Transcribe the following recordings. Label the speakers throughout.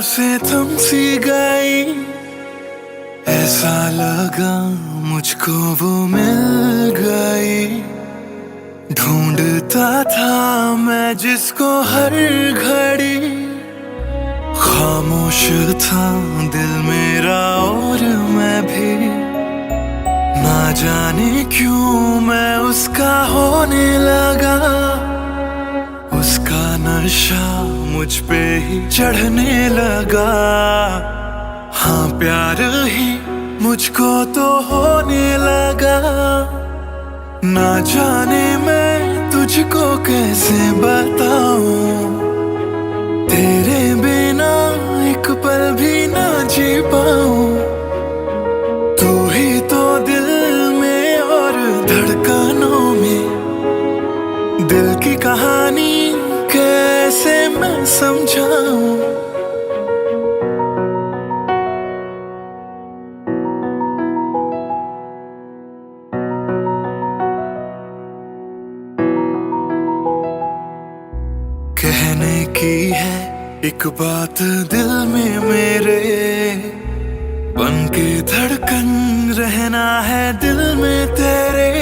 Speaker 1: सांसें थम सी गई, ऐसा लगा मुझको वो मिल गई। ढूंढता था मैं जिसको हर घड़ी, खामोश था दिल मेरा और मैं भी। ना जाने क्यों मैं उसका होने लगा, उसका नशा मुझ पे ही चढ़ने लगा। हाँ प्यार ही मुझको तो होने लगा। ना जाने मैं तुझको कैसे बताऊं, तेरे बिना एक पल भी ना जी पाऊं। तू ही तो दिल में और धड़कनों में, दिल की कहानी कैसे मैं समझाऊं। कहने की है एक बात दिल में मेरे, बन के धड़कन रहना है दिल में तेरे।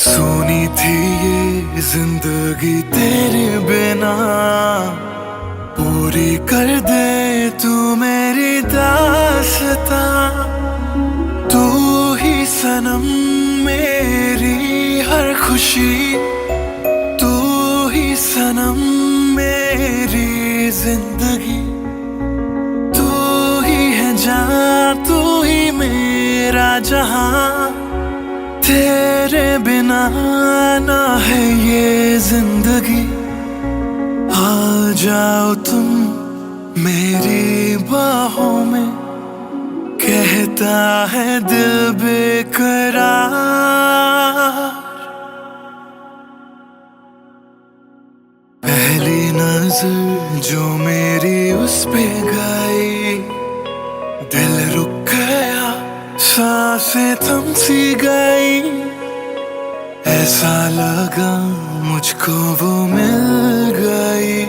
Speaker 1: सुनी थी ये जिंदगी तेरे बिना, पूरी कर दे तू मेरी दास्तां। तू ही सनम मेरी हर खुशी, तू ही सनम मेरी जिंदगी। तू ही है जान, तू ही मेरा जहां, तेरे बिना ना है ये जिंदगी। आ जाओ तुम मेरी बाहों में, कहता है दिल बेकरार। पहली नजर जो मेरी उस पे गई, दिल रुक गया, सांसें थम सी गई। ऐसा लगा मुझको वो मिल गई।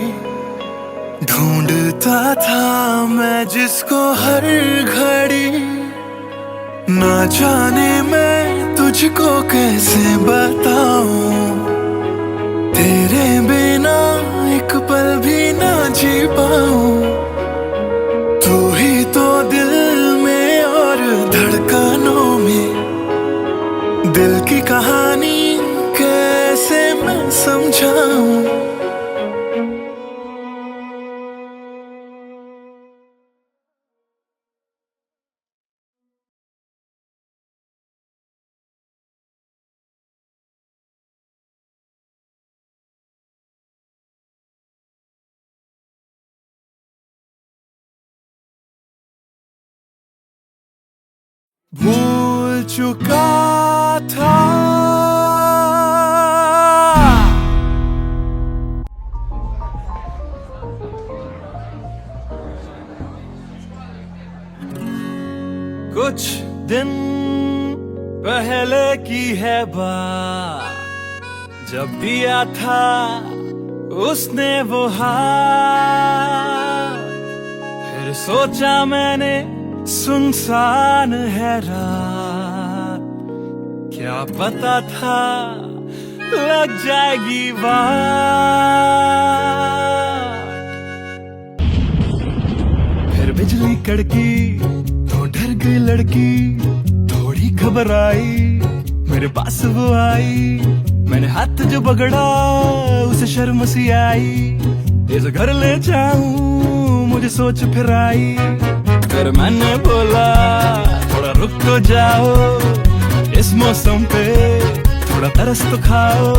Speaker 1: ढूंढता था मैं जिसको हर घड़ी, ना जाने मैं तुझको कैसे बताऊं, तेरे बिना एक पल भी ना जी पाऊं। तू ही तो दिल में और धड़कनों में, दिल की कहानी कैसे मैं समझाऊं। भूल चुका था कुछ दिन पहले की है बात, जब दिया था उसने वो हाथ। फिर सोचा मैंने सुनसान है रात, क्या पता था लग जाएगी बात। फिर बिजली कड़की तो डर गई लड़की, थोड़ी घबराई मेरे पास वो आई। मैंने हाथ जो पकड़ा उसे शर्म सी आई, इस घर ले जाऊं मुझे सोच फिर आई। फिर मैंने बोला थोड़ा रुक तो जाओ, इस मौसम पे थोड़ा तरस तो खाओ।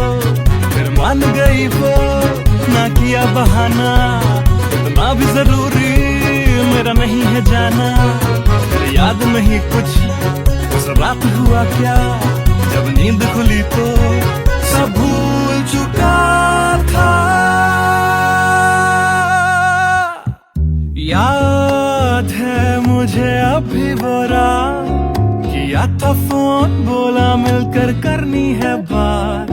Speaker 1: फिर मान गई वो, ना किया बहाना, इतना भी जरूरी मेरा नहीं है जाना। फिर याद नहीं कुछ उस रात हुआ क्या, जब नींद खुली तो सब भूल चुका था। याद है मुझे अभी वो रात, किया था फोन बोला मिलकर करनी है बात।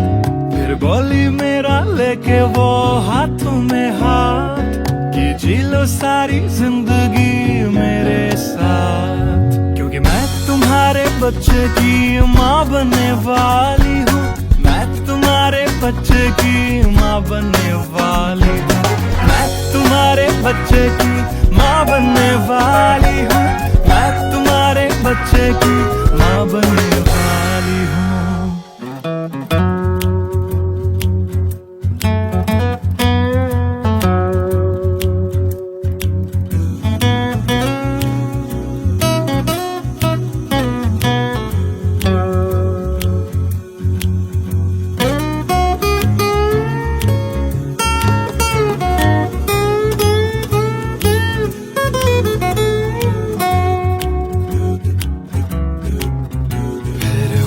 Speaker 1: फिर बोली मेरा लेके वो हाथों में हाथ, कि जी लो सारी जिंदगी मेरे साथ, क्योंकि मैं तुम्हारे बच्चे की माँ बनने वाली हूँ। मैं तुम्हारे बच्चे की माँ बनने वाली हूँ। मैं तुम्हारे बच्चे की माँ बनने वाली हूँ। मैं तुम्हारे बच्चे की माँ बनने वाली हूँ।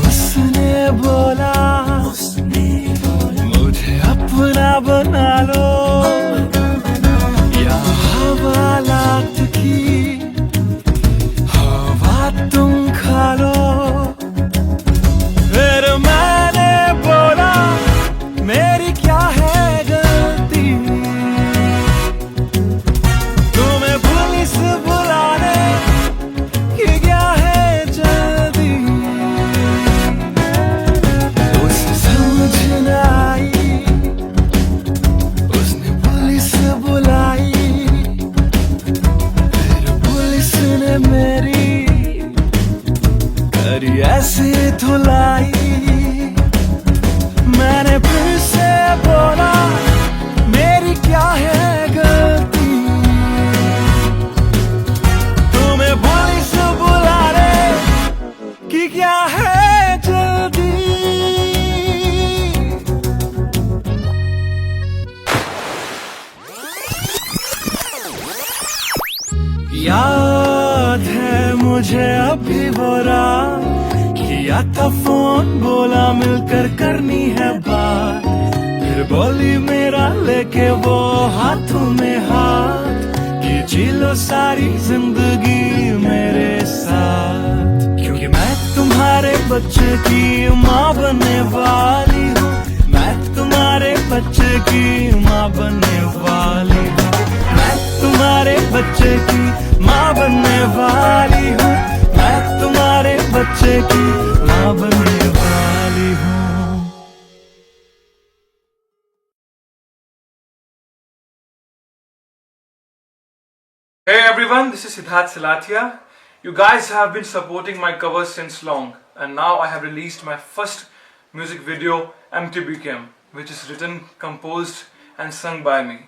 Speaker 1: उसने बोला मुझे अपना बना लो, या हवालात की हवा तुम खा लो। फिर मैंने बोला मेरी क्या है गलती, तुम्हें पुलिस बुलाने की क्या है जल्दी। उसने पुलिस बुलाई, फिर पुलिस ने मेरी करी ऐसी धुलाई। मैंने फिर से बोला मेरी क्या है गलती, तुम्हें पुलिस बुलाने की क्या है जल्दी। याद है मुझे अभी वो रात, किया था फोन बोला मिलकर करनी है बात। फिर बोली मेरा लेके वो हाथों में हाथ, कि जी लो सारी जिंदगी मेरे साथ, क्योंकि मैं तुम्हारे बच्चे की माँ बनने वाली हूँ। मैं तुम्हारे बच्चे की माँ बनने वाली हूँ। मैं तुम्हारे बच्चे की माँ बनने वाली हूँ। मैं तुम्हारे बच्चे की माँ बनने वाली हूँ।
Speaker 2: Hey everyone, this is Siddharth Silathia. You guys have been supporting my covers since long, and now I have released my first music video, MTBKM, which is written, composed and sung by me.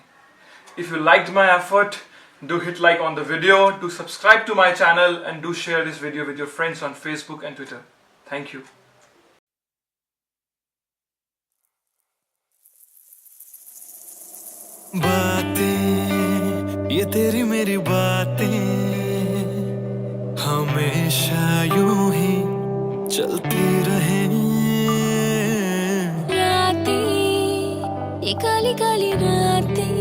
Speaker 2: If you liked my effort, do hit like on the video, do subscribe to my channel, and do share this video with your friends on Facebook and Twitter. Thank you.
Speaker 1: बातें ये तेरी मेरी बातें हमेशा यूं ही चलती रहे।
Speaker 3: रातें ये काली काली रातें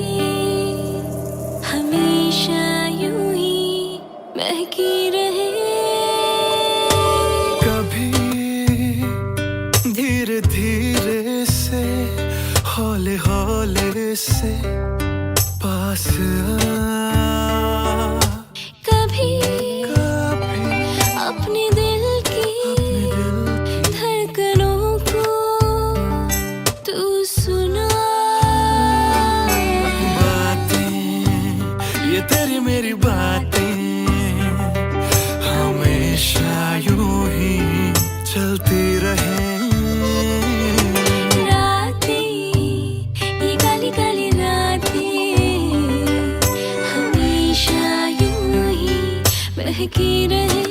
Speaker 3: हमेशा यूं ही महकी रहे।
Speaker 1: कभी धीरे धीरे से हौले हौले से पास आ,
Speaker 3: कभी अपने दिल की धड़कनों को तू सुना।
Speaker 1: बातें ये तेरी मेरी बातें हमेशा यूं ही चलती रहे।
Speaker 3: महकी रहे।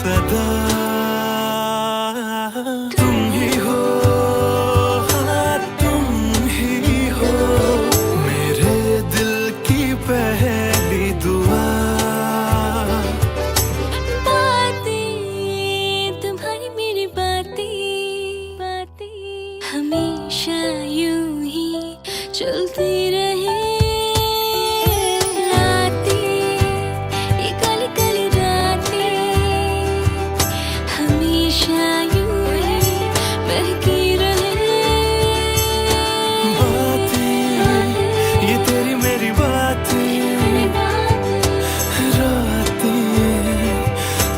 Speaker 1: सदा तुम ही हो, हाँ तुम ही हो, मेरे दिल की पहली दुआ।
Speaker 3: बातें तुम्हारी मेरी बातें हमेशा यूं ही चलती रहे।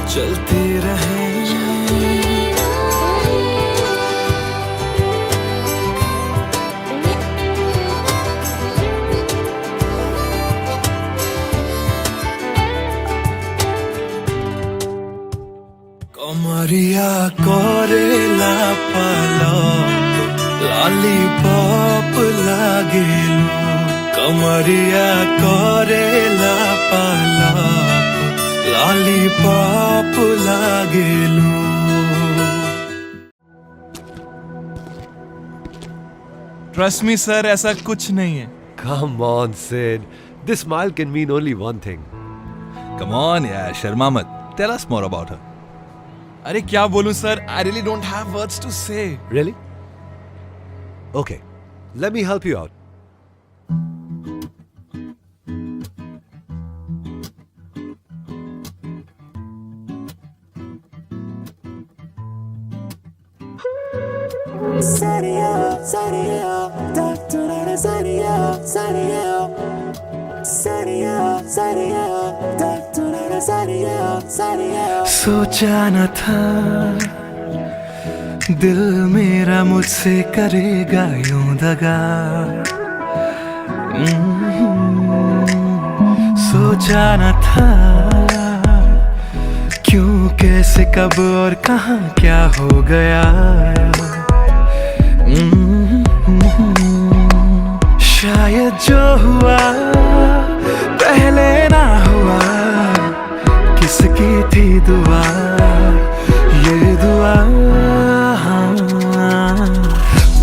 Speaker 1: चलती रहे। कमरिया कोरेला पालक लॉलीपॉप लागेलू। कमरिया कोरेला पालक लॉलीपॉप लागेलू। ट्रस्ट मी सर, ऐसा कुछ नहीं है।
Speaker 4: Come on, Sid. This smile can mean only one thing.
Speaker 5: Come on, yeah, Sharma मत. Tell us more about her.
Speaker 1: अरे क्या बोलूं sir, I really don't have words to say.
Speaker 4: Really? Okay, let me help you out. सोचा न था दिल मेरा मुझसे करेगा यूं दगा। सोचा न था क्यों, कैसे, कब और कहां क्या हो गया। शायद जो हुआ पहले ना हुआ, किसकी थी दुआ, ये दुआ।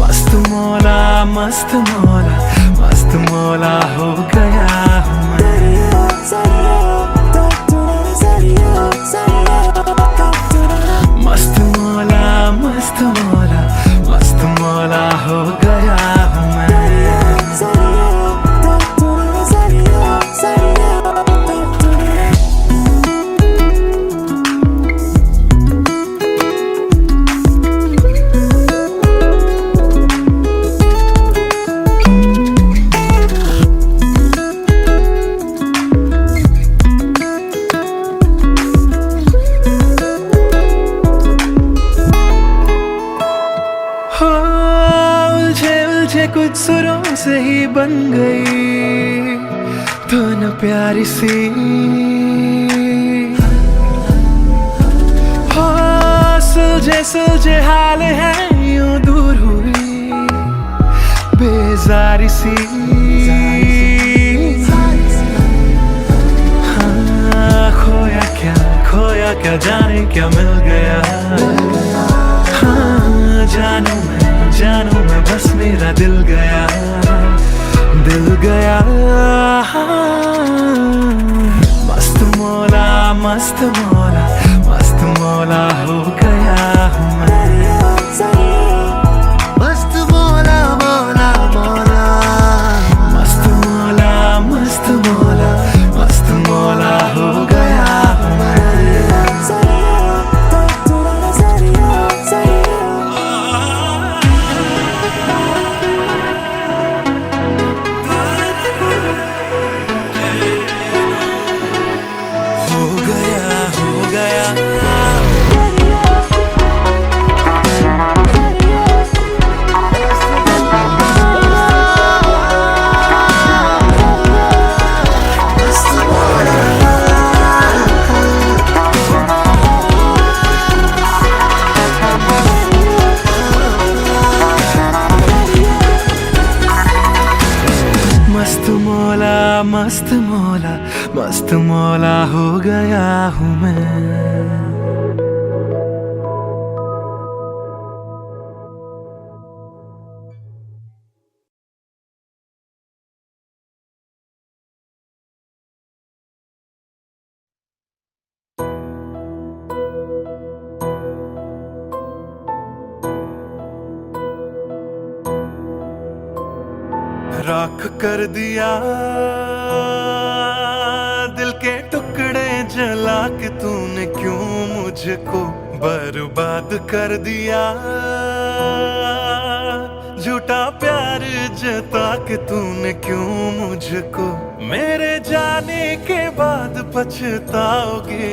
Speaker 4: मस्त मौला मस्त मौला मस्त मौला हो गया हूँ मैं। मस्त मौला मस्त मौला मस्त मौला हो गया हूँ मैं। कुछ सुरों से ही बन गई धुन प्यारी सी। हो सुलझे सुलझे हाल है यूं दूर हुई बेजारी सी। हाँ खोया क्या जाने क्या मिल गया। हाँ जानू मैं बस मेरा दिल गया। मस्त मौला मस्त मौला मस्त मौला हो गया हूँ मैं। मस्त मौला मौला मौला मस्त मौला मस्त मौला मस्त मौला हो गया हूँ मैं। हो गया मस्त मौला हो गया हूँ मैं। राख कर दिया दिल के टुकड़े जला के तूने क्यों मुझको बर्बाद कर दिया। झूठा प्यार जता के तूने क्यों मुझको, मेरे जाने के बाद पछताओगे।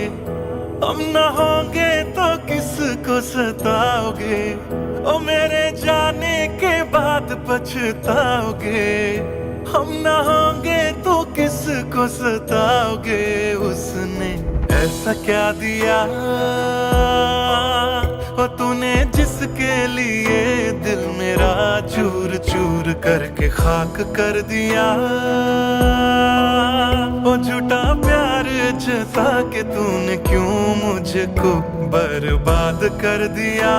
Speaker 4: हम न होंगे तो किसको सताओगे, ओ मेरे जाने के बाद पछताओगे। हम न होंगे तो किसको सताओगे। उसने ऐसा क्या दिया ओ तूने जिसके लिए दिल मेरा चूर चूर करके खाक कर दिया। ओ झूठा प्यार जता के तूने क्यों मुझको बर्बाद कर दिया।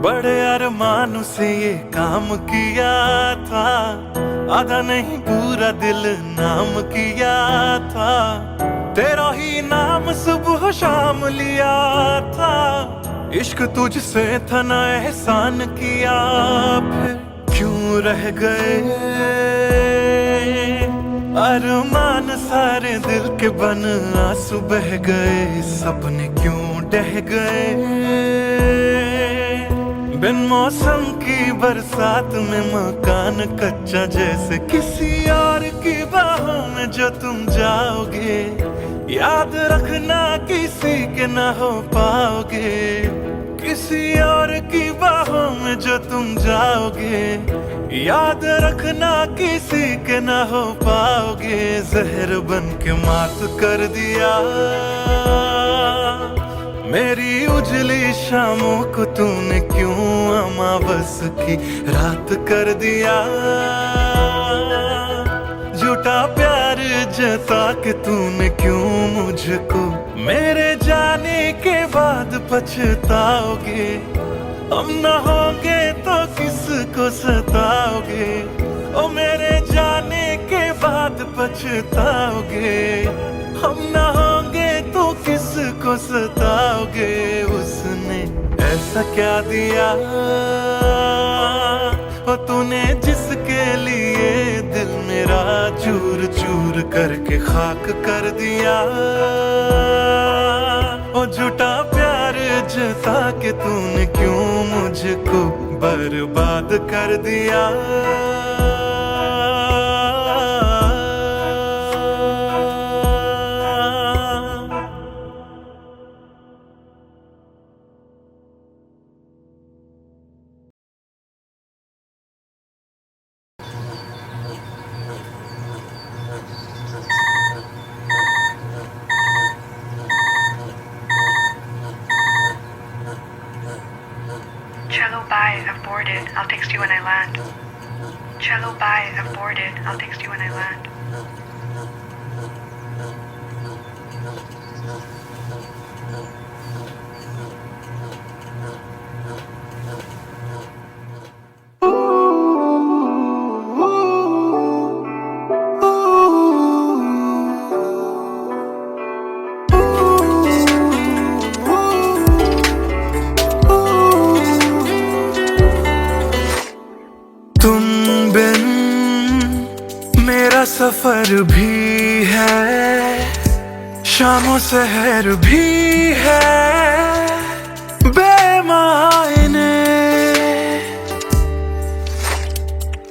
Speaker 4: बड़े अरमानों से ये काम किया था, आधा नहीं पूरा दिल नाम किया था। तेरा ही नाम सुबह शाम लिया था, इश्क तुझसे था ना एहसान किया। फिर क्यों रह गए अरमान सारे दिल के बन आंसू बह गए। सपने क्यों ढह गए बिन मौसम की बरसात में मकान कच्चा जैसे किसी और की बाहों में जो तुम जाओगे। याद रखना किसी के ना हो पाओगे, किसी और की बाहों में जो तुम जाओगे। याद रखना किसी के ना हो पाओगे। जहर बन के मात कर दिया मेरी उजली शामों को तूने क्यों अमावस की रात कर दिया। झूठा प्यार जता के तूने क्यों मुझको, मेरे जाने के बाद पछताओगे। हम न होंगे तो किसको सताओगे, ओ मेरे जाने के बाद पछताओगे। हम न होंगे तो किसको सताओगे। उसने ऐसा क्या दिया ओ तूने जिसके लिए दिल मेरा चूर चूर करके खाक कर दिया। ओ झूठा प्यार जता के तूने क्यों मुझको बर्बाद कर दिया।
Speaker 6: Cello, bye, I've boarded. I'll text you when I land. Cello, bye, I've boarded. I'll text you when I land.
Speaker 4: सफर भी है, शामों सहर भी है बेमायने।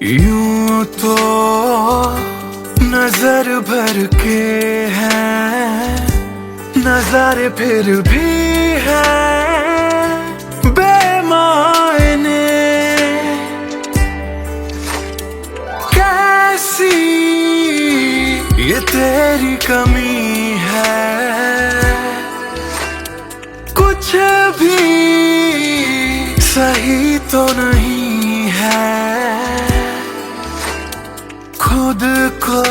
Speaker 4: यूं तो नजर भर के हैं नजारे फिर भी है बेमायने। कैसी ये तेरी कमी है, कुछ भी सही तो नहीं है। खुद को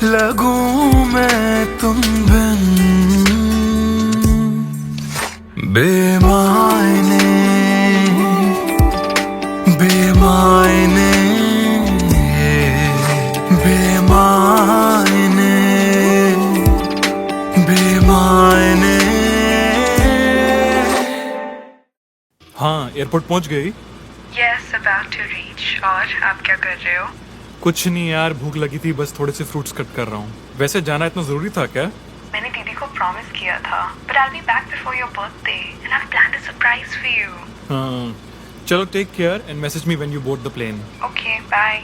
Speaker 4: लगूं मैं तुम बिन बेमायने बेमायने बेमायने बेमायने।
Speaker 2: हाँ, एयरपोर्ट पहुंच गई?
Speaker 6: Yes, about to reach. और आप क्या कर रहे हो?
Speaker 2: कुछ नहीं यार, भूख लगी थी, बस थोड़े से फ्रूट्स कट कर रहा हूँ। वैसे जाना इतना जरूरी था क्या?
Speaker 6: मैंने दीदी को प्रॉमिस किया था, but I'll be back before your birthday and I've planned a surprise for you.
Speaker 2: हाँ, चलो take care and message me when you board the plane.
Speaker 6: Okay, bye.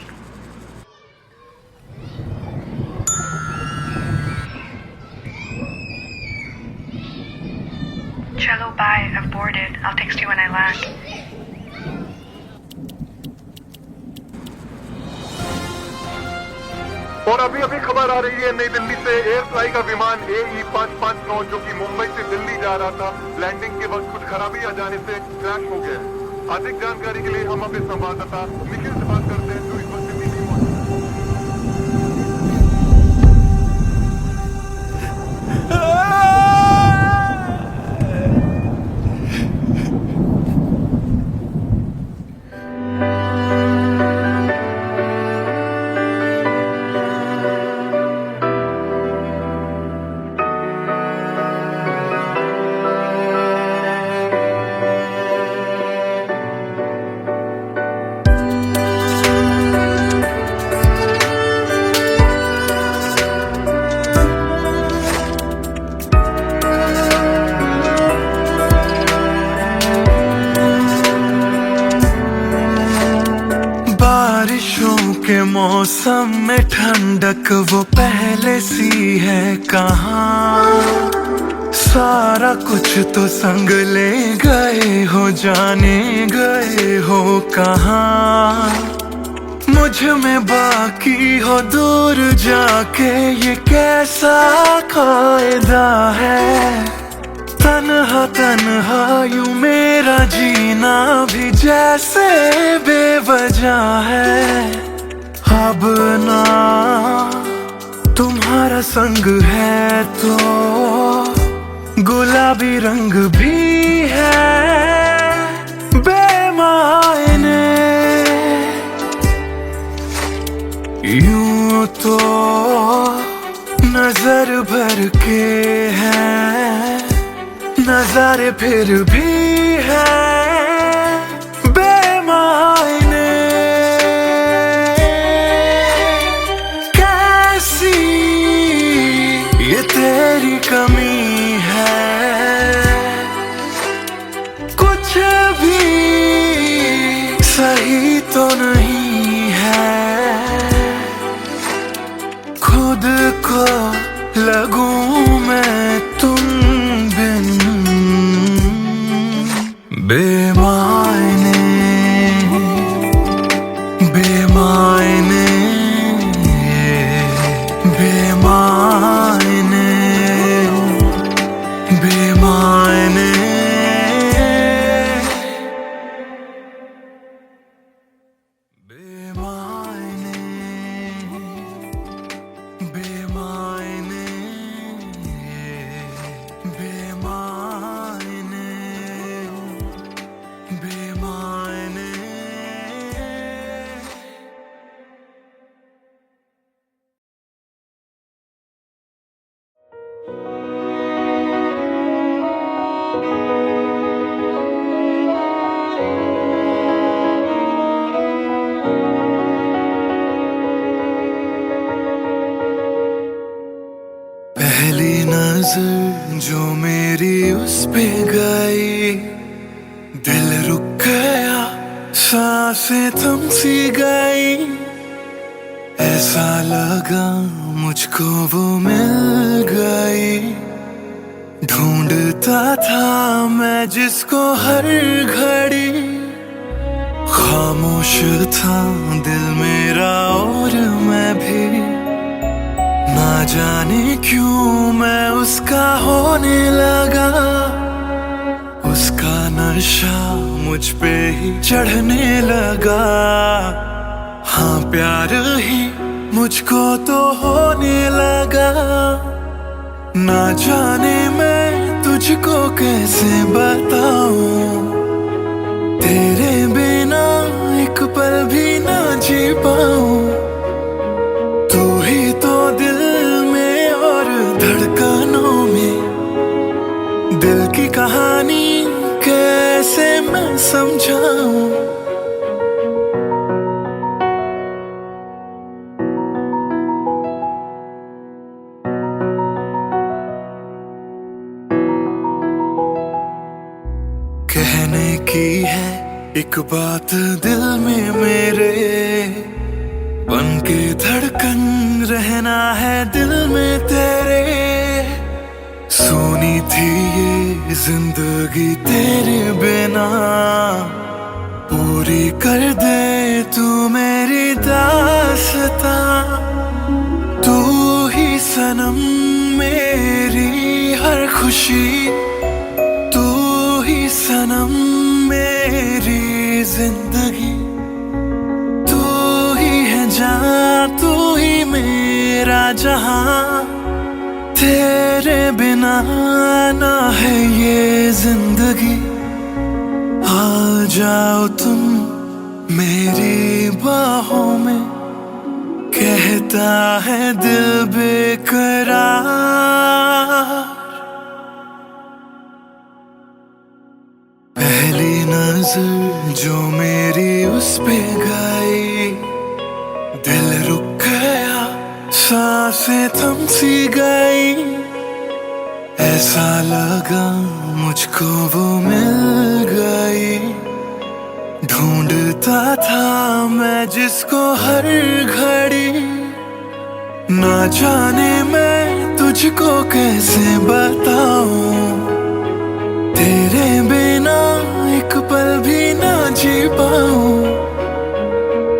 Speaker 6: Chalo, bye. I've boarded. I'll text you when I land.
Speaker 7: और अभी अभी खबर आ रही है नई दिल्ली से एयर फ्लाई का विमान AE 559 जो कि मुंबई से दिल्ली जा रहा था, लैंडिंग के वक्त कुछ खराबी आ जाने से क्रैश हो गया। अधिक जानकारी के लिए हम अपने संवाददाता निखिल से बात करते हैं जो इस वक्त दिल्ली में मौजूद
Speaker 4: के मौसम में ठंडक वो पहले सी है कहाँ। सारा कुछ तो संग ले गए हो, जाने गए हो कहाँ। मुझ में बाकी हो दूर जाके ये कैसा कायदा है। तन्हा तन्हा यूं मेरा जीना भी जैसे बेवजह है। अब ना तुम्हारा संग है तो गुलाबी रंग भी है बेमायने। यूं तो नजर भर के हैं नजारे फिर भी है बेमायने। कैसी ये तेरी कमी है, कुछ भी सही तो नहीं है। खुद को लगूं मैं तुम बिन बेमायने बेमायने बेमायने बेमायने। बेमायने बेमायने बेमायने बेमायने। पहली नजर जो मेरी उस पे गई, दिल रुक गया, सांस सांसें थम सी गई, ऐसा लगा मुझको वो मिल गई। ढूंढता था मैं जिसको हर घड़ी, खामोश था दिल मेरा और मैं भी। ना जाने क्यों मैं उसका होने लगा, उसका नशा मुझ पे ही चढ़ने लगा। हाँ प्यार ही मुझको तो होने लगा। ना जाने मैं तुझको कैसे बताऊं, तेरे बिना एक पल भी ना जी पाऊं। तू ही तो दिल में और धड़कनों में, दिल की कहानी कैसे मैं समझाऊं। कहने की है एक बात दिल में मेरे, बन के धड़कन रहना है दिल में तेरे। सोनी थी ये जिंदगी तेरे बिना, पूरी कर दे तू मेरी दास्तां। तू ही सनम मेरी हर खुशी, सनम मेरी जिंदगी। तू ही है जान, तू ही मेरा जहां। तेरे बिना ना है ये जिंदगी। आ जाओ तुम मेरी बाहों में, कहता है दिल बेकरार। पहली नजर जो मेरी उस पे गई, दिल रुक गया, सांसें थम सी गई। ऐसा लगा मुझको वो मिल गई। ढूंढता था मैं जिसको हर घड़ी, ना जाने मैं तुझको कैसे बताऊं। तेरे बिना एक पल भी ना जी पाऊं।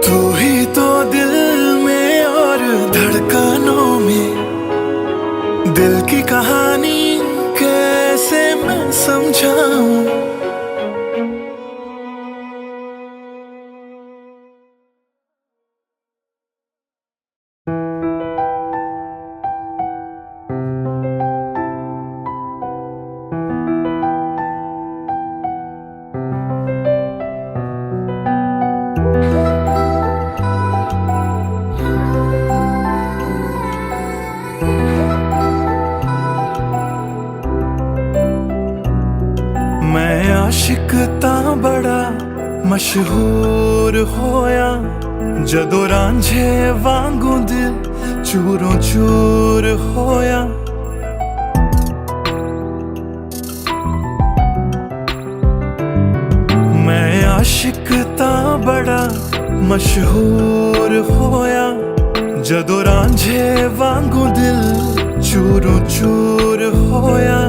Speaker 4: तू ही तो दिल में और धड़कनों में, दिल की कहानी कैसे मैं समझाऊं। मैं आशिक तां बड़ा मशहूर होया, जदों रांझे वांगू दिल चूरों चूर होया। मैं आशिक तां बड़ा मशहूर होया, जदों रांझे वांगू दिल चूरों चूर होया।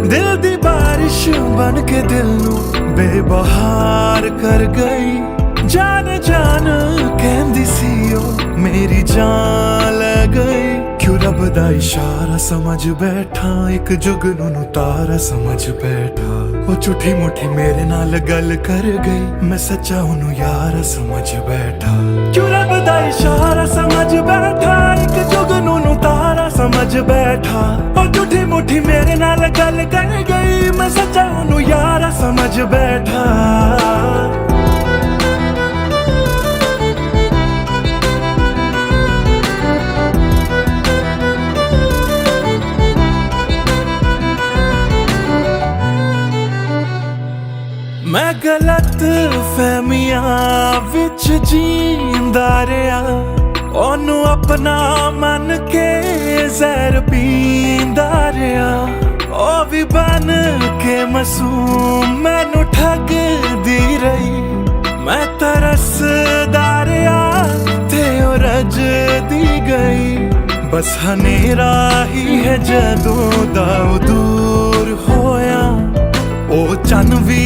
Speaker 4: दिल दी बारिश बन के दिल नू बेबहार कर गई। जान जान कहंदी सी ओ मेरी जान ले गई। क्यों रब दा इशारा समझ बैठा, एक जुगनू तारा समझ बैठा। वो झूठी मुठी मेरे नाल गल कर गई, मैं सच्चा उन्हू यार समझ बैठा। क्यों रब दा इशारा समझ बैठा, एक जुगनू तारा समझ बैठा। वो झूठी मुठी मेरे नाल गल कर गई, मैं सच्चा उन्हू यार समझ बैठा। मैं गलत फहमियां विच जींदा रहा, ओनू अपना मन के जहर पींदा रहा। ओ भी बन के मासूम मैनू ठगदी रही, मैं तरसदारिया ते रज दी गई बस हनेरा ही है जदों दा दूर होया ओ चन भी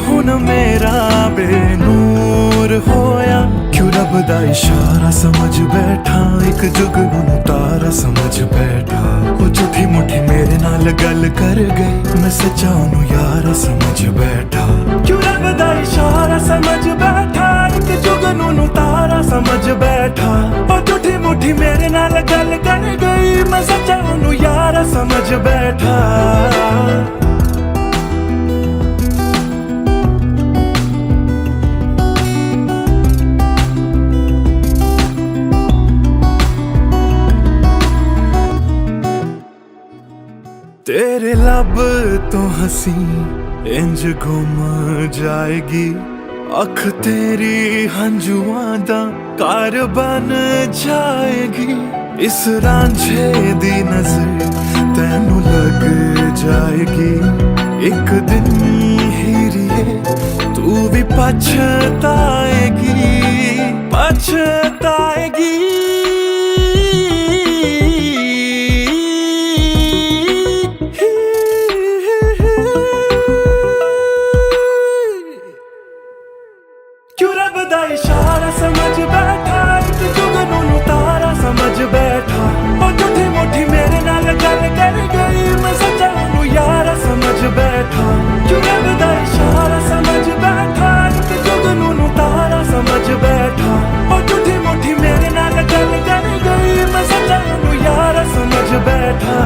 Speaker 4: हुन मेरा बेनूर होया क्यों रब दा इशारा समझ बैठा एक जुगनू तारा समझ बैठा ओ झूठी मुठी मेरे नाल गल कर गई मैं सच्चा नू यारा समझ बैठा क्यों रब दा इशारा समझ बैठा एक जुगनू तारा समझ बैठा ओ झूठी मुठी मेरे नाल गल कर गई मैं सच्चा नू यारा समझ बैठा तेरे लब तो हंसी इंज गुम जाएगी अख तेरी हंजुआं दा कार बन जाएगी इस रांझे दी नजर तैनू लग जाएगी एक दिन हीरिए तू भी पछताएगी पछताएगी इशारा समझ बैठा एक जुगनू तारा समझ बैठा ओ झूठी मुठी मेरे नाल गल कर गई मैं सच्चा नू यारा समझ बैठा क्यों रब दा इशारा समझ बैठा एक जुगनू तारा समझ बैठा ओ झूठी मुठी मेरे नाल गल कर गई मैं सच्चा नू यारा समझ बैठा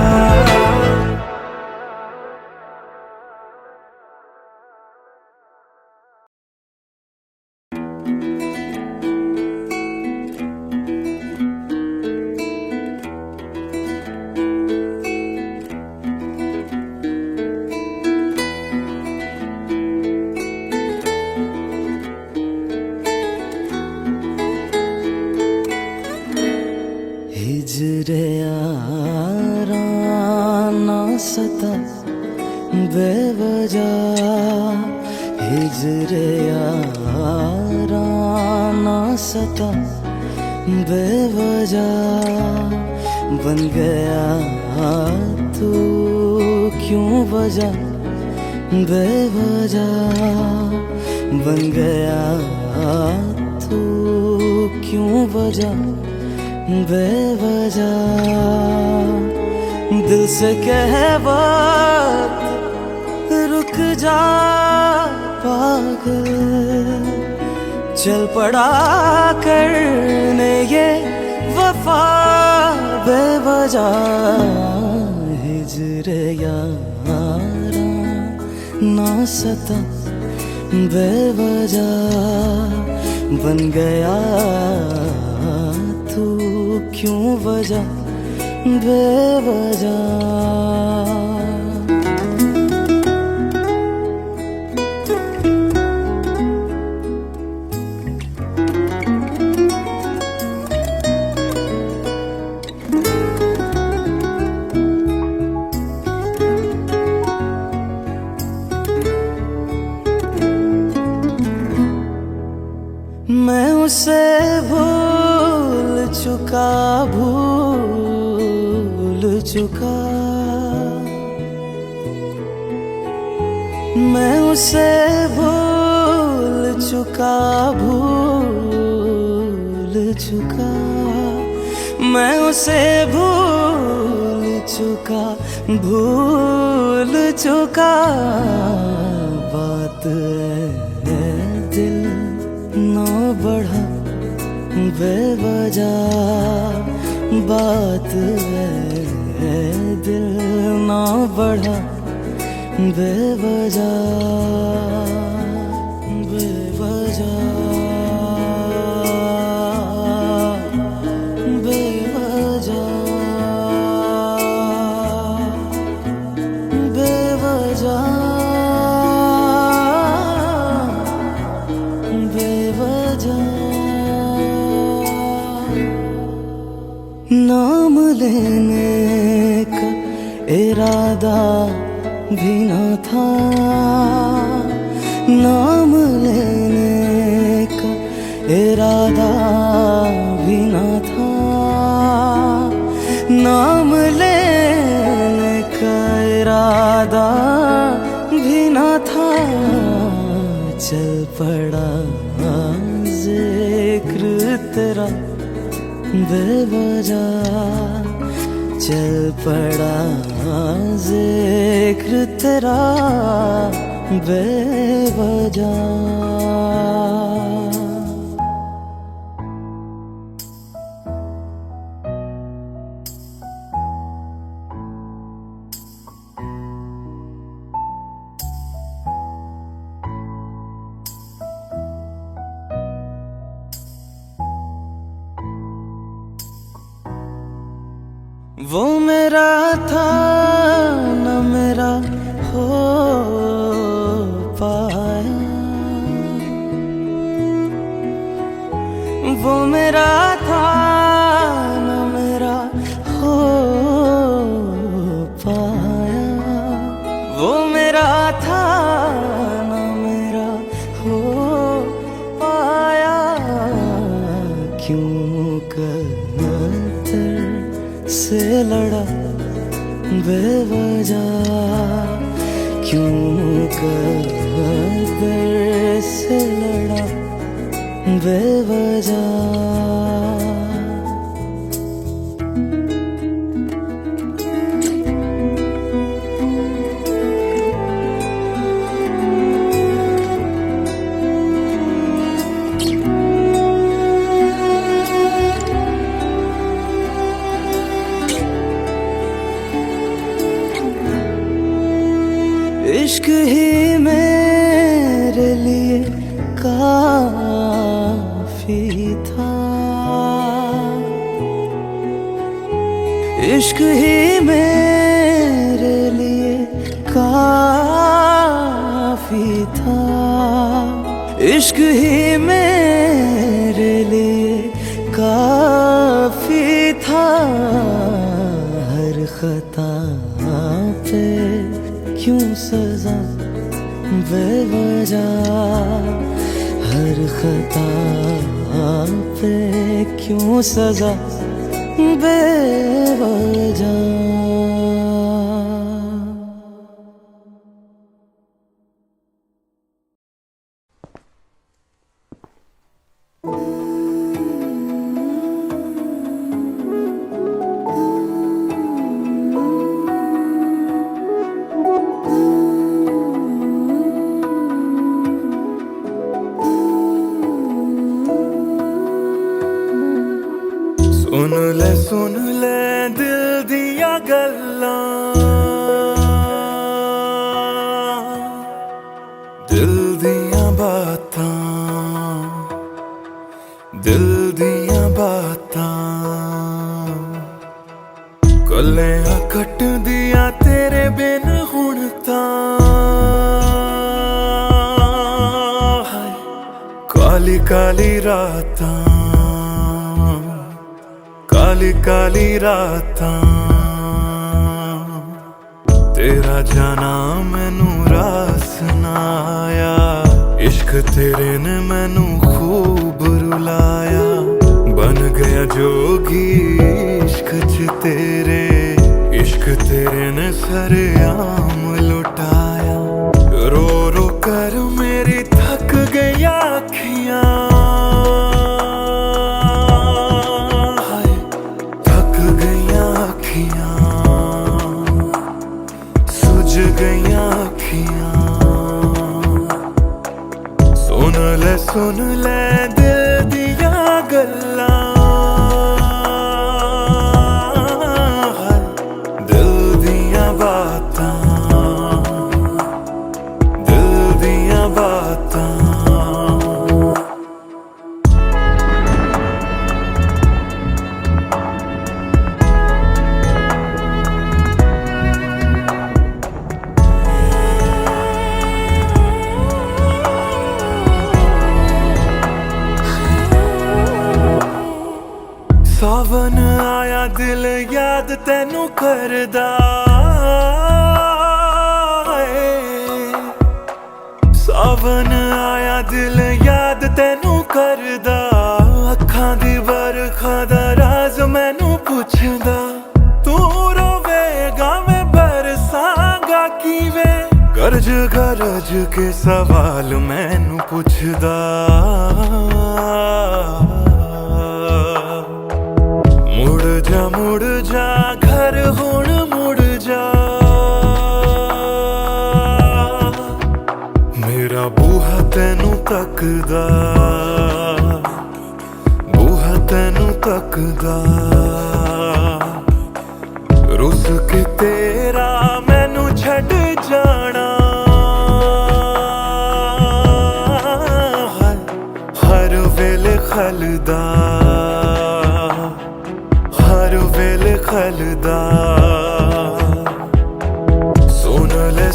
Speaker 8: हिजरे यारा ना सता बेवजह हिजरे यारा ना सता बेवजह बन गया तू क्यों वजह बेवजह बन गया तू क्यों वजह बेवजह दिल से कह वक्त रुक जा पागल चल पड़ा करने ये वफा बेवजह हिजरे यारा ना सता बेवजह बन गया तू क्यों वजह बेवजह मैं उसे भूल चुका मैं उसे भूल चुका मैं उसे भूल चुका बात है दिल ना बढ़ा बेवजह बात है दिल ना बढ़ा बेवजह बेवजह बेवजह बेवजह बेवजह नाम लेने का इरादा भी न था नाम लेने इरादा भी ना था, नाम लेने का इरादा भी ना था। चल पड़ा जिक्र तेरा बेवजह, चल पड़ा जिक्र तेरा बेवजह। वो मेरा था न मेरा हो पाया, वो मेरा था न मेरा हो पाया, वो मेरा था न मेरा हो पाया। क्यों कर से लड़ा बेवजह, क्यों कर से लड़ा बेवजह। इश्क ही मेरे लिए काफी था, इश्क ही मेरे लिए काफी था, इश्क ही मेरे लिए काफी था। हर खता पे क्यों सजा बेवजह, हर खता पे क्यों सजा बेवजह।
Speaker 4: सुन ले दिल दिया गल्लां, दिल दिया बातां, दिल दिया बातां। कलियां कट दिया तेरे बिन हुण तां, काली काली रातां, काली काली रातां। तेरा जाना मैनू रास ना आया, इश्क तेरे ने मैनू खूब रुलाया। बन गया जोगी इश्क च तेरे, इश्क तेरे ने सरेआम लुटाया। रो रो कर मेरी थक गई अखियां, सुन ले दिल दिया गल्लां, दिल दिया बातां, दिल दिया बातां। सावन आया दिल याद तैनू करदा, सावन आया दिल याद तैनू करदा अखां दी बरखा दा राज मैनू पुछदा तू रोवेगा मैं बरसांगा किवें गरज गरज के सवाल मैनू पुछदा मुड़ जा घर हुण मुड़ जा मेरा बूहा तैनू तकदा बूहा तैनू तकदा रुस के तेरा मैनू छड़ जाना हर वेले खलदा हर वेले खलदा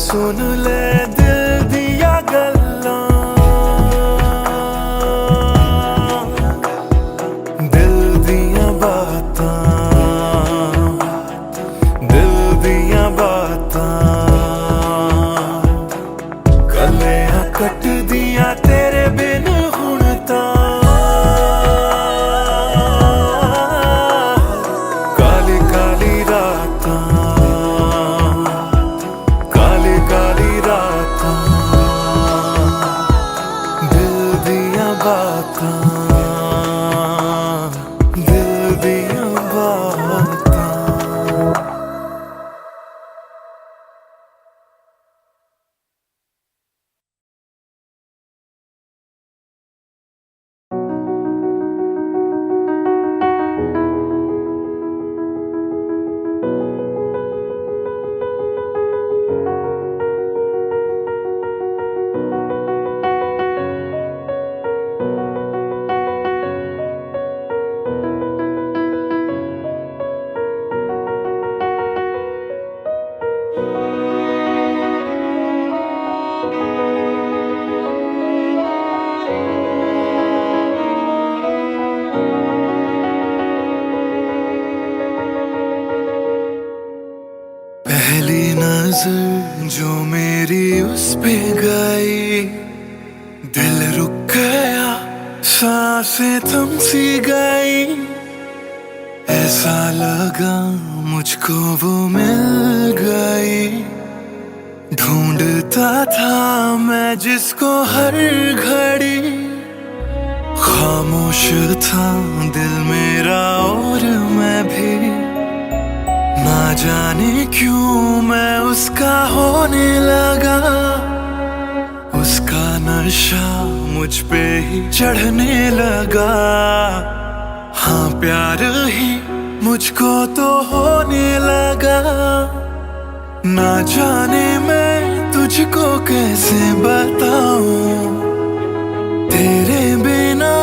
Speaker 4: सुन ले दिल दिया गल्लां दिल दिया बातां दिल दिया बातां गल्लियां कट दिया तेरे बिन हुण तां काली काली रातां दिल दिया बातां पहली नजर जो मेरी उस पे गई दिल रुक गया सांसें थम सी गई ऐसा लगा मुझको वो मिल गई ढूंढता था मैं जिसको हर घड़ी खामोश था दिल मेरा और मैं भी ना जाने क्यों मैं उसका होने लगा उसका नशा मुझ पे ही चढ़ने लगा हाँ प्यार ही मुझको तो होने लगा ना जाने मैं तुझको कैसे बताऊं तेरे बिना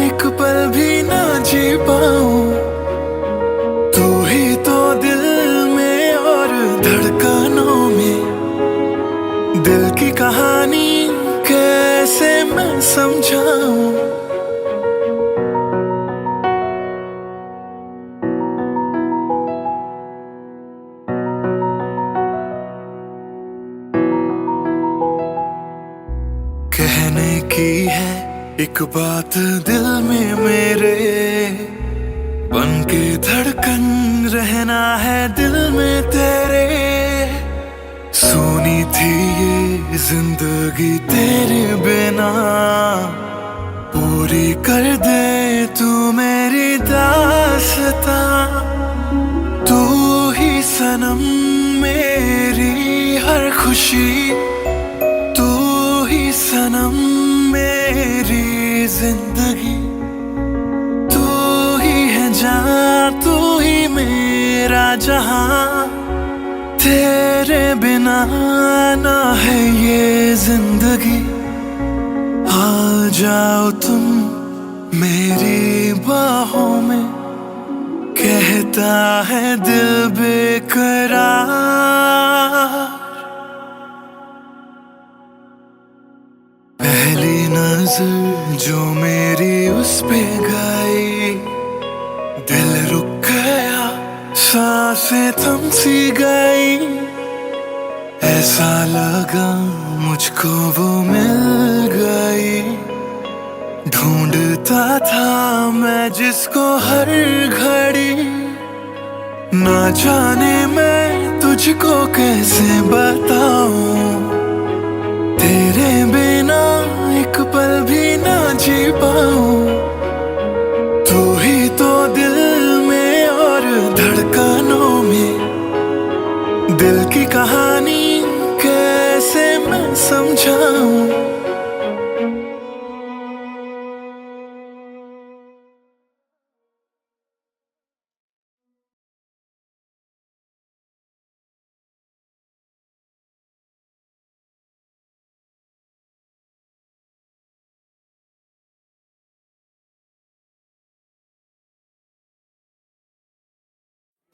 Speaker 4: एक पल भी ना जी पाऊं तू ही तो दिल में और धड़कनों में दिल की कहानी कैसे मैं समझाऊं कहने की है एक बात दिल में मेरे बन के धड़कन रहना है दिल में तेरे सुनी थी ये जिंदगी तेरे बिना पूरी कर दे तू मेरी दास्तां तू ही सनम मेरी हर खुशी तू ही सनम मेरी जिंदगी तू ही है जहां तू ही मेरा जहां तेरे बिना ना है ये जिंदगी आ जाओ तुम मेरी बाहों में कहता है दिल बेकरार पहली नजर जो मेरी उस पे गई दिल रुक गया सांसें थम सी गई ऐसा लगा मुझको वो मिल गई ढूंढता था मैं जिसको हर घड़ी, ना जाने मैं तुझको कैसे बताऊं, तेरे बिना एक पल भी ना जी पाऊं। तू ही तो दिल में और धड़कनों में, दिल की कहानी कैसे मैं समझाऊं।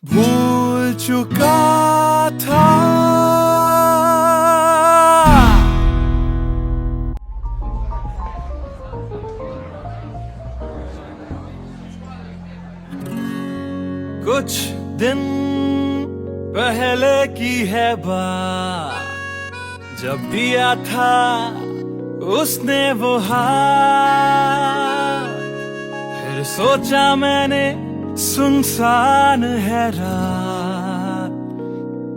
Speaker 4: भूल चुका था कुछ दिन पहले की है बात, जब दिया था उसने वो हाथ। फिर सोचा मैंने सुनसान है रात,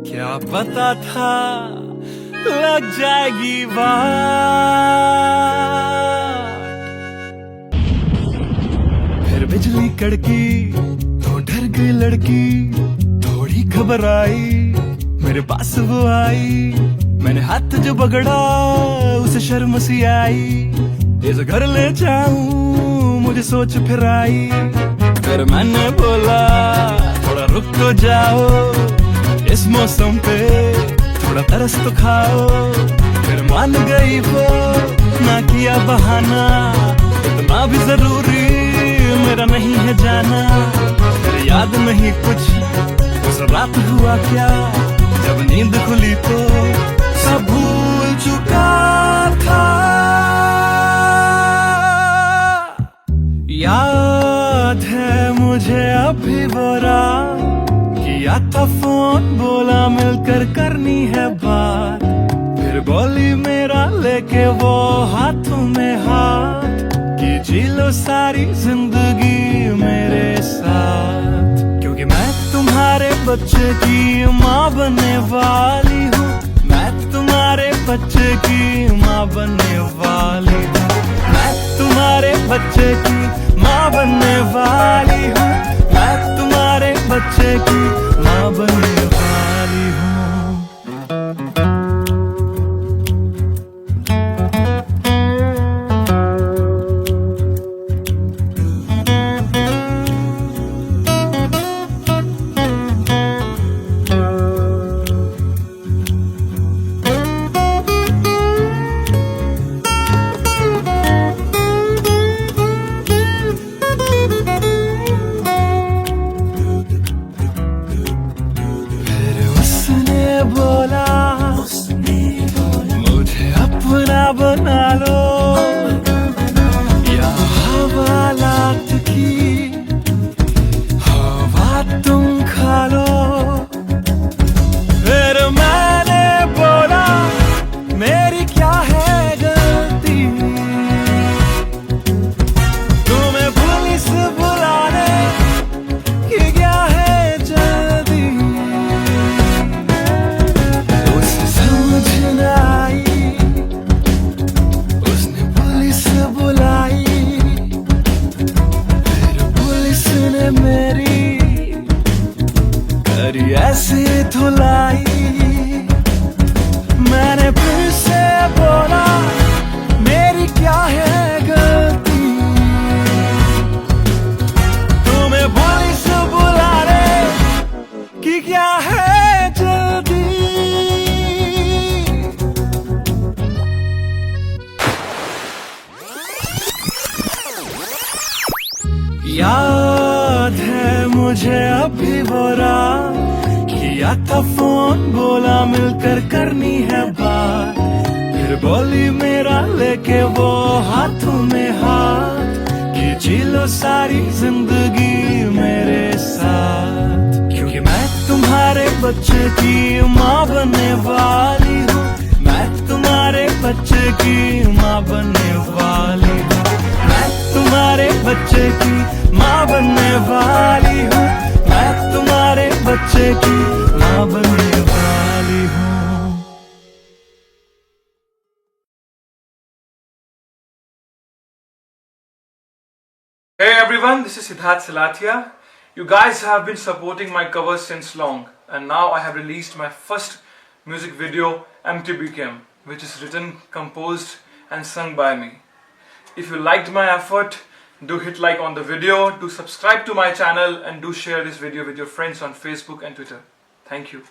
Speaker 4: क्या पता था लग जाएगी बात।
Speaker 1: फिर बिजली कड़की तो डर गई लड़की, थोड़ी घबराई मेरे पास वो आई। मैंने हाथ जो पकड़ा उसे शर्म सी आई, इस घर ले जाऊं मुझे सोच फिर आई। फिर मैंने बोला थोड़ा रुक तो जाओ, इस मौसम पे थोड़ा तरस तो खाओ। फिर मान गई वो, ना किया बहाना, इतना भी जरूरी मेरा नहीं है जाना। फिर याद नहीं कुछ उस रात हुआ क्या, जब नींद खुली तो सब भूल चुका था। याद है मुझे अभी वो रात, किया था फोन बोला मिलकर करनी है बात। फिर बोली मेरा लेके वो हाथों में हाथ, कि जी लो सारी जिंदगी मेरे साथ। क्योंकि मैं तुम्हारे बच्चे की माँ बनने वाली हूँ, मैं तुम्हारे बच्चे की माँ बनने वाली हूँ, मैं तुम्हारे बच्चे की माँ बनने वाली हूँ, मैं तुम्हारे बच्चे की माँ बनने वाली हूँ। बना लो या हवालात की हवा तुम खा लो। फिर मैंने बोला मेरी क्या है गलती, तुम्हें पुलिस बुलाने की क्या है जल्दी। उसे समझ न आई, मेरी करी ऐसी धुलाई। मैंने फिर से बोला मेरी क्या है गलती, तुम्हें पुलिस बुलाने की क्या है जल्दी। याद है मुझे अभी वो रात, किया था फोन बोला मिलकर करनी है बात। फिर बोली मेरा लेके वो हाथों में हाथ, कि जी लो सारी जिंदगी मेरे साथ। क्योंकि मैं तुम्हारे बच्चे की माँ बनने वाली हूँ, मैं तुम्हारे बच्चे की माँ बनने वाली हूँ, मैं
Speaker 4: तुम्हारे बच्चे की माँ बनने वाली हूँ, मैं तुम्हारे बच्चे की माँ बनने वाली हूँ।
Speaker 2: Hey everyone, this is Siddharth Silathia. You guys have been supporting my covers since long, and now I have released my first music video, MTBKM, which is written, composed and sung by me. If you liked my effort, do hit like on the video, do subscribe to my channel, and do share this video with your friends on Facebook and Twitter. Thank you.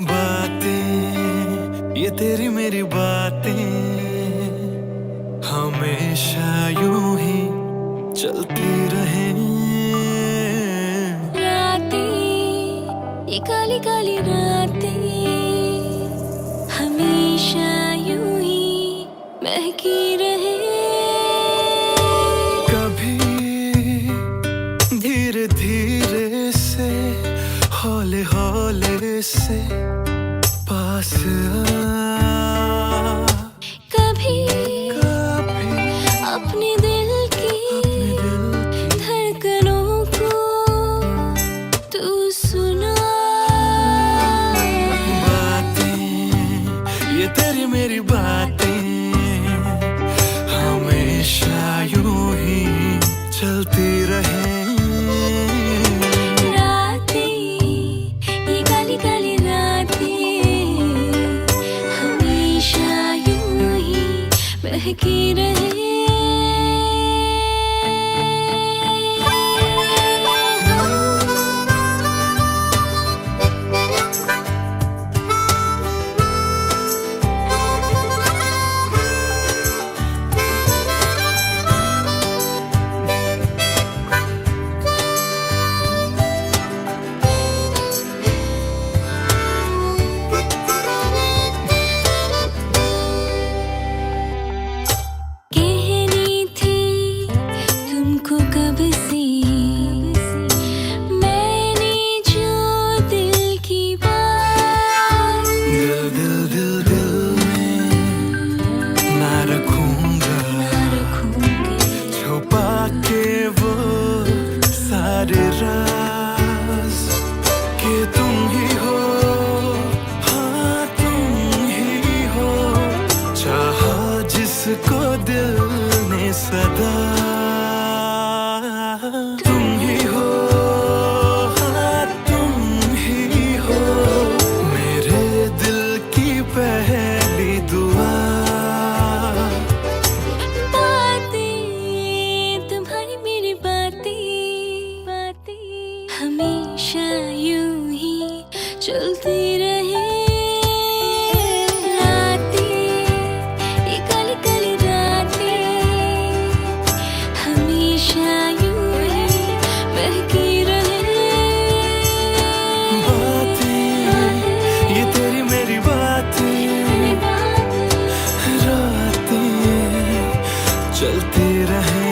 Speaker 4: बातें ये तेरी मेरी बातें हमेशा यूं ही चलती रहे।
Speaker 3: रातें ये काली काली रातें हमेशा यूं ही महकी रहे।
Speaker 4: कभी धीरे धीरे से हौले हौले से पास आ,
Speaker 3: कभी
Speaker 4: कभी
Speaker 3: अपने दिल की धड़कनों को तू सुना।
Speaker 4: बातें ये तेरी मेरी बातें हमेशा यूं ही चलती रहे।
Speaker 3: रातें ये काली काली रातें हमेशा यूं ही महकी रहे। कहनी थी तुमको कब से मैंने जो दिल की बात।
Speaker 4: दिल दिल दिल दिल में ना रखूंगा छुपा के वो सारे राज कि तुम ही हो, हाँ तुम ही हो, चाहा जिसको दिल ने सदा। तुम ही हो, हाँ तुम ही हो, मेरे दिल की पहली दुआ।
Speaker 3: बातें तुम्हारी मेरी बातें हमेशा यूं ही चलती रहे। रातें ये काली काली रातें हमेशा यूं ही महकी रहे।
Speaker 4: बातें ये तेरी मेरी बातें रातें चलती रहे।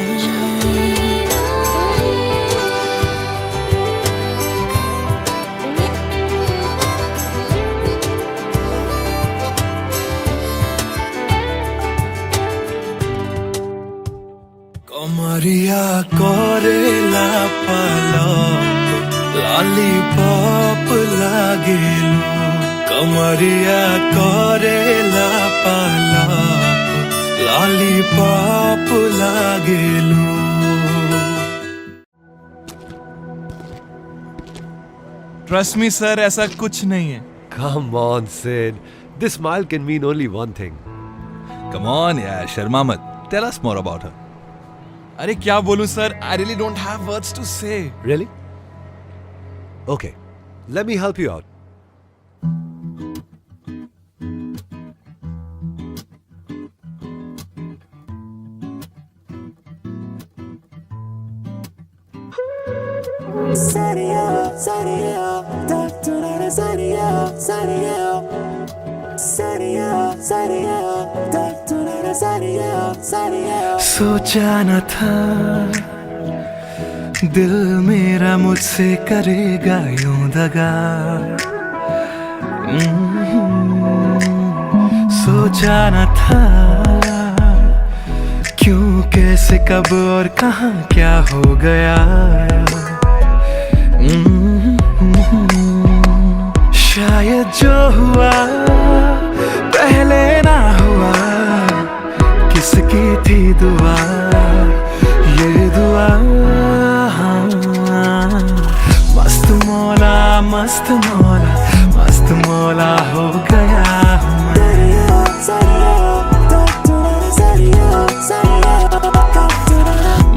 Speaker 4: कमरिया कोरेला पालप लॉलीपॉप लागेलू। कमरिया कोरेला पालप लॉलीपॉप लागेलू।
Speaker 1: ट्रस्ट मी सर, ऐसा कुछ नहीं है।
Speaker 9: Come on, Sid. This smile can mean only one thing.
Speaker 5: Come on, yeah, Sharma मत. Tell us more about her.
Speaker 1: अरे क्या बोलूं sir, I really don't have words to say.
Speaker 9: Really? Okay, let me help you out.
Speaker 4: सोचा न था दिल मेरा मुझसे करेगा यूं दगा। सोचा न था क्यों, कैसे, कब और कहाँ क्या हो गया। शायद जो हुआ पहले ना हुआ, किसकी थी दुआ, ये दुआ। मस्त मौला, मस्त मौला, मस्त मौला हो गया हूँ मैं।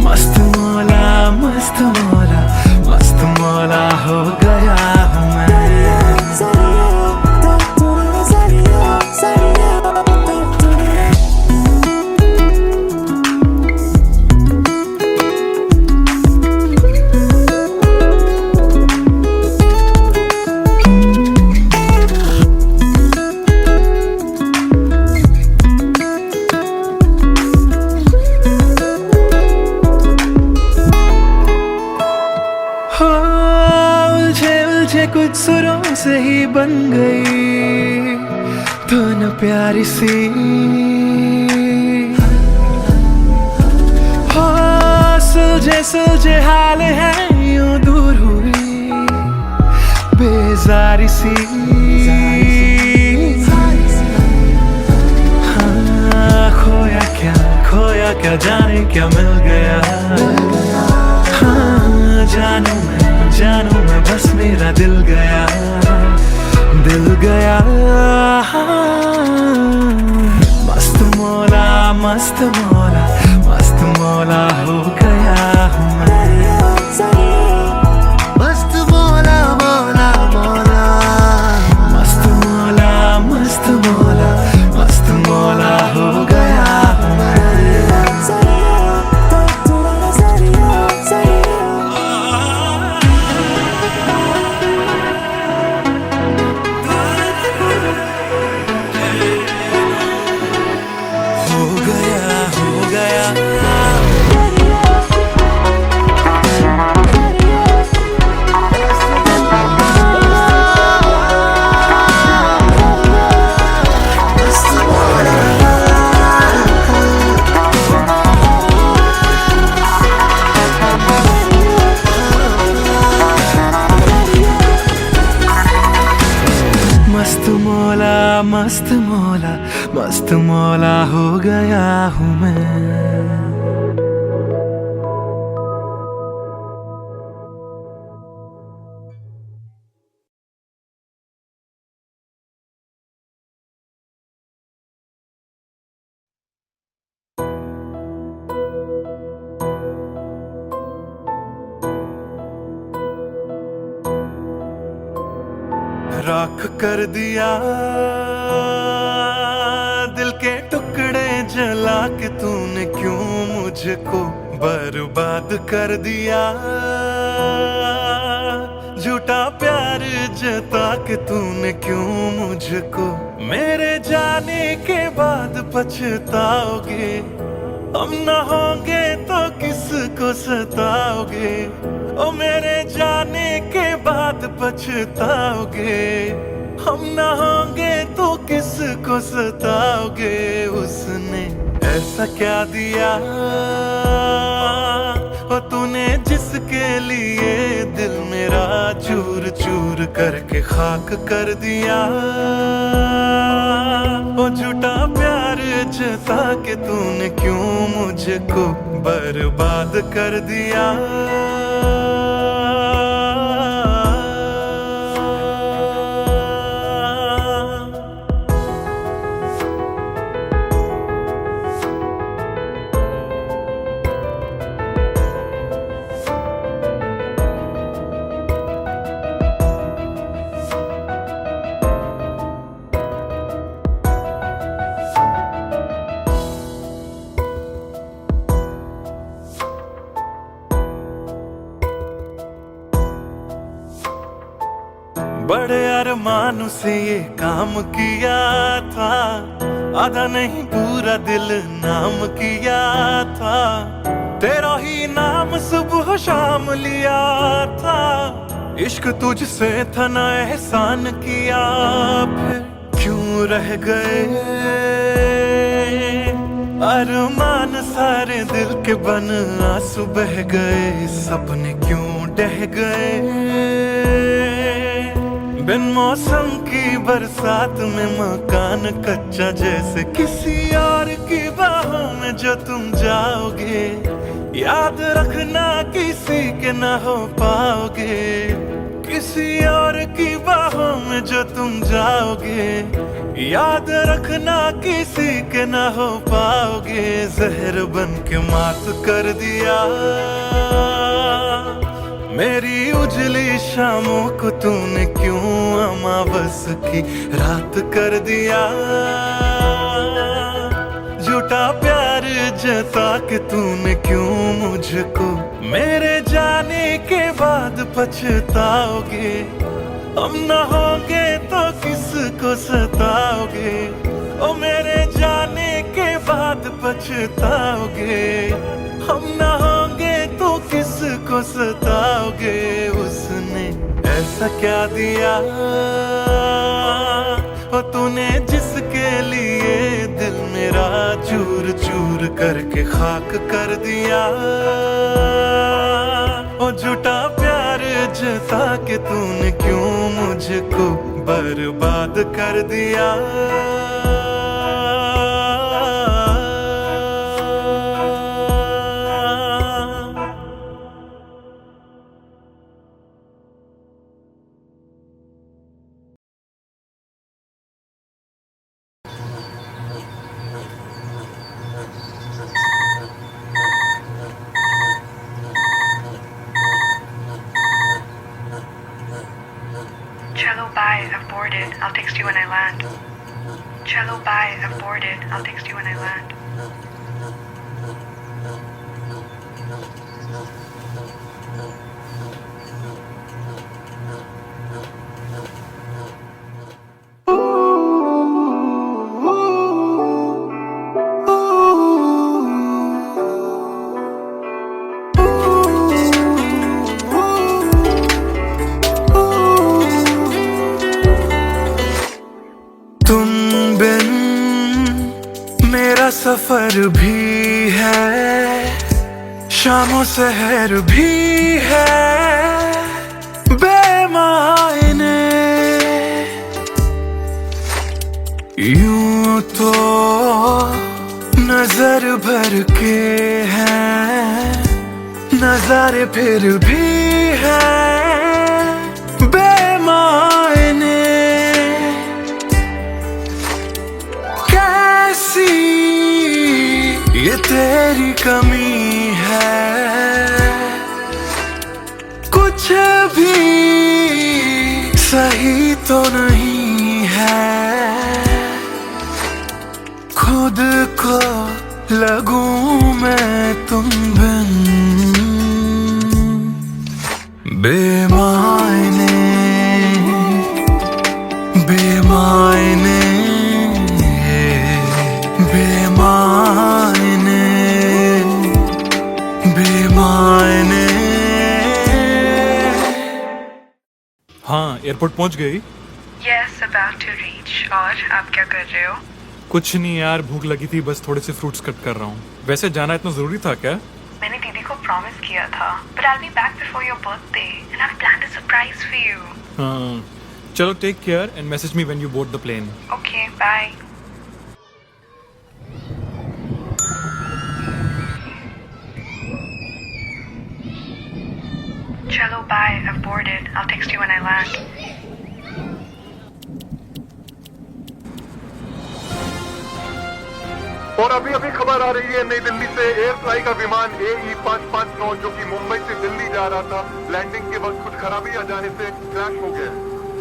Speaker 4: मस्त मौला, मस्त मौला, मस्त मौला हो गया हूँ मैं। कुछ सुरों से ही बन गई धुन प्यारी सी, हो सुलझे सुलझे हाल है यूं दूर हुई बेजारी सी। हाँ, खोया क्या जाने क्या मिल गया। हाँ, जानू मैं बस मेरा दिल गया, दिल गया। मस्त मौला, मस्त मौला, मस्त मौला हो गया हूँ मैं। मस्त मौला, मौला मौला, मस्त मौला, मस्त मौला, मस्त मौला हो गया हूँ मैं। मस्त मौला, मस्त मौला, मस्त मौला हो गया हूँ मैं। राख कर दिया दिल के टुकड़े जला के तूने क्यों मुझको बर्बाद कर दिया। झूठा प्यार जता के तूने क्यों मुझको, मेरे जाने के बाद पछताओगे। हम न होंगे तो किसको सताओगे, ओ मेरे जाने के बाद पछताओगे। हम न होंगे तो किसको सताओगे। उसने ऐसा क्या दिया ओ तूने जिसके लिए दिल मेरा चूर चूर करके खाक कर दिया। ओ झूठा प्यार जता के तूने क्यों मुझको बर्बाद कर दिया। बड़े अरमानों से ये काम किया था, आधा नहीं पूरा दिल नाम किया था। तेरा ही नाम सुबह शाम लिया था। इश्क तुझसे था ना एहसान किया, फिर क्यों रह गए अरमान सारे दिल के बन आंसू बह गए, सपने क्यों ढह गए। बिन मौसम की बरसात में मकान कच्चा, जैसे किसी और की बाहों में जो तुम जाओगे। याद रखना किसी के ना हो पाओगे, किसी और की बाहों में जो तुम जाओगे। याद रखना किसी के ना हो पाओगे। जहर बन के मात कर दिया मेरी उजली शामों को तूने, क्यों अमावस की रात कर दिया। झूठा प्यार जता के तूने क्यों मुझको, मेरे जाने के बाद पछताओगे। हम न होंगे तो किसको सताओगे, ओ मेरे जाने के बाद पछताओगे। हम न होंगे तो किसको सताओगे। उसने ऐसा क्या दिया ओ तूने, जिसके लिए दिल मेरा चूर चूर करके खाक कर दिया। ओ झूठा प्यार जता के तूने क्यों मुझको बर्बाद कर दिया।
Speaker 6: Cello, bye, I've boarded. I'll text you when I land. Cello, bye, I've boarded. I'll text you when I land.
Speaker 4: तुम बिन मेरा सफर भी है, शामों सहर भी है बेमायने। यूं तो नजर भर के हैं नजारे, फिर भी है बेमायने। कैसी ये तेरी कमी है, कुछ भी सही तो नहीं है। खुद को लगूं मैं तुम बिन बेमायने बेमायने बेमायने बेमायने।
Speaker 2: हाँ, एयरपोर्ट पहुंच गई।
Speaker 6: Yes, about to reach. और आप क्या कर रहे हो?
Speaker 2: कुछ नहीं यार, भूख लगी थी, बस थोड़े से फ्रूट्स कट कर रहा हूँ। वैसे जाना इतना जरूरी था क्या?
Speaker 6: मैंने दीदी को प्रॉमिस किया था, but I'll be back before your birthday and I've planned a surprise for you.
Speaker 2: हाँ, चलो take care and message me when you board the plane.
Speaker 6: Okay, bye. Cello, bye, I've boarded. I'll text you when I land.
Speaker 7: और अभी अभी खबर आ रही है नई दिल्ली से, एयर फ्लाई का विमान AE559 जो कि मुंबई से दिल्ली जा रहा था, लैंडिंग के वक्त कुछ खराबी आ जाने से क्रैश हो गया।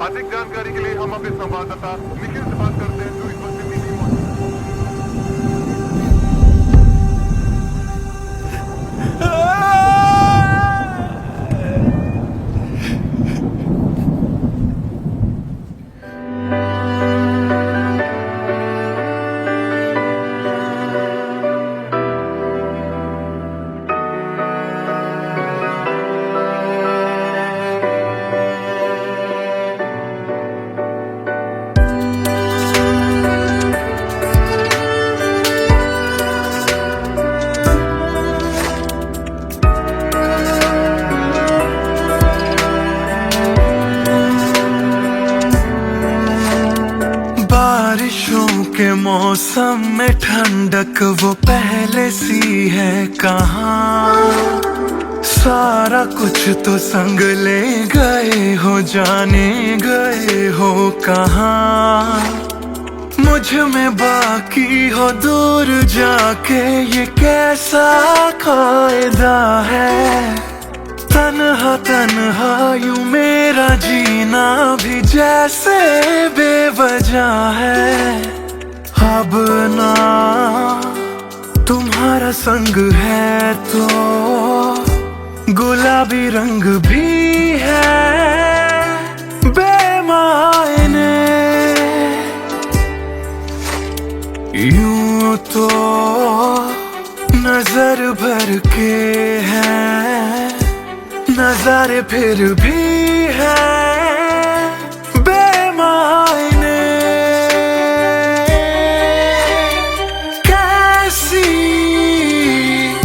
Speaker 7: अधिक जानकारी के लिए हम अपने संवाददाता निखिल से बात करते हैं जो इस वक्त दिल्ली में मौजूद
Speaker 4: मौसम में ठंडक वो पहले सी है कहाँ। सारा कुछ तो संग ले गए हो, जाने गए हो कहाँ। मुझ में बाकी हो दूर जाके, ये कैसा कायदा है। तन्हा तन्हा यूं मेरा जीना भी जैसे बेवजह है। अब ना तुम्हारा संग है तो गुलाबी रंग भी है बेमायने। यूं तो नजर भर के हैं नजारे, फिर भी है बेमायने। कैसी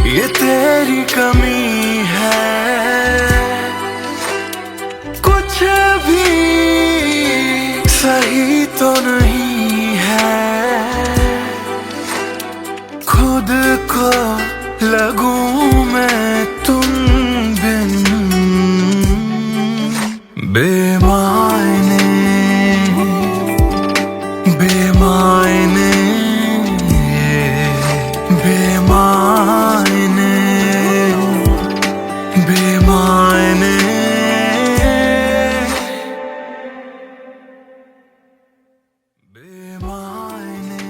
Speaker 4: ये तेरी कमी है, कुछ भी सही तो नहीं है। खुद को लगूं मैं तुम बिन बेमायने, बेमायने, बेमायने, बेमायने। बेमायने,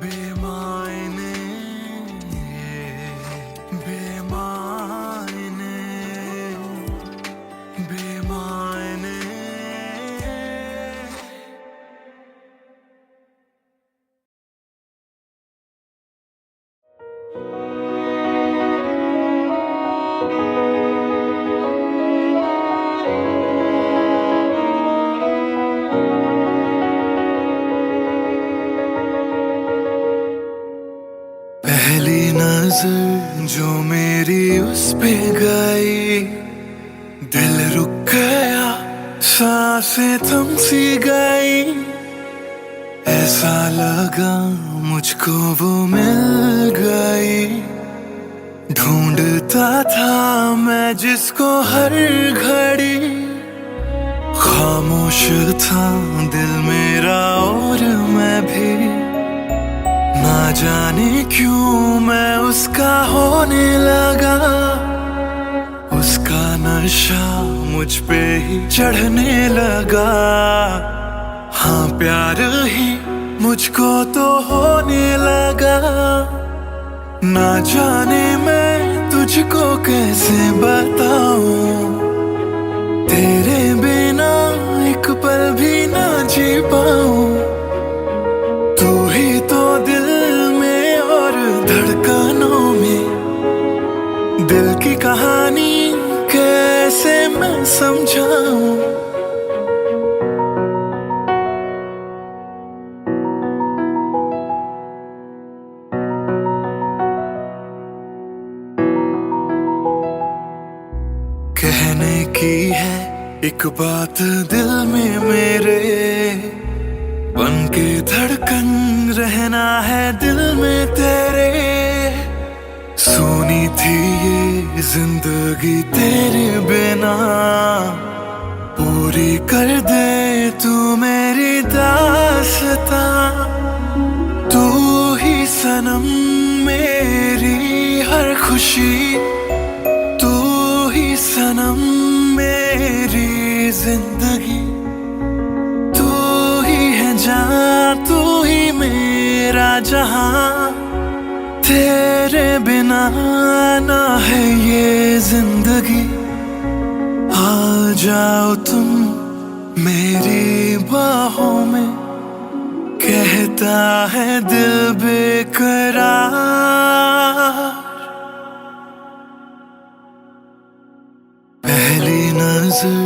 Speaker 4: बेमायने, बेमायने, बेमायने। पहली नजर जो मेरी उस पे गई, दिल रुक गया, सांसें थम सी गई। ऐसा लगा मुझको वो मिल गई। ढूंढता था मैं जिसको हर घड़ी। खामोश था दिल मेरा और मैं भी। ना जाने क्यों मैं उसका होने लगा। उसका नशा मुझ पे ही चढ़ने लगा। हाँ प्यार ही मुझको तो होने लगा। ना जाने मैं तुझको कैसे बताऊं। तेरे बिना एक पल भी ना जी पाऊं। तू ही तो दिल में और धड़कनों में। दिल की कहानी कैसे मैं समझाऊं। कहने की है एक बात दिल में मेरे। बन के धड़कन रहना है दिल में तेरे। सोनी थी ये जिंदगी तेरे बिना। पूरी कर दे तू मेरी दास्तां। तू ही सनम मेरी हर खुशी। तू ही सनम मेरी जिंदगी। तू ही है जान, तू ही मेरा जहां। तेरे बिना ना है ये जिंदगी। आ जाओ तुम मेरी बाहों में। कहता है दिल बेकरार। पहली नजर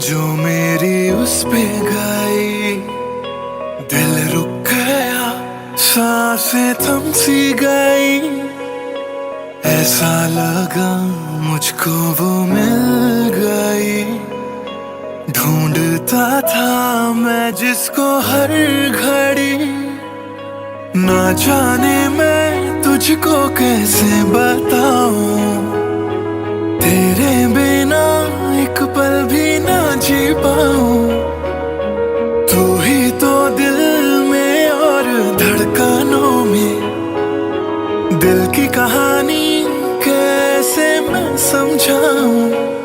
Speaker 4: जो मेरी उस पे गई। दिल रुक गया, सांसें थम सी गई। ऐसा लगा मुझको वो मिल गई। ढूंढता था मैं मैं जिसको हर घड़ी ना जाने मैं तुझको कैसे बताऊं, तेरे बिना एक पल भी ना जी पाऊं। तू ही तो दिल में और धड़कनों में, दिल की कहानी कैसे मैं समझाऊं।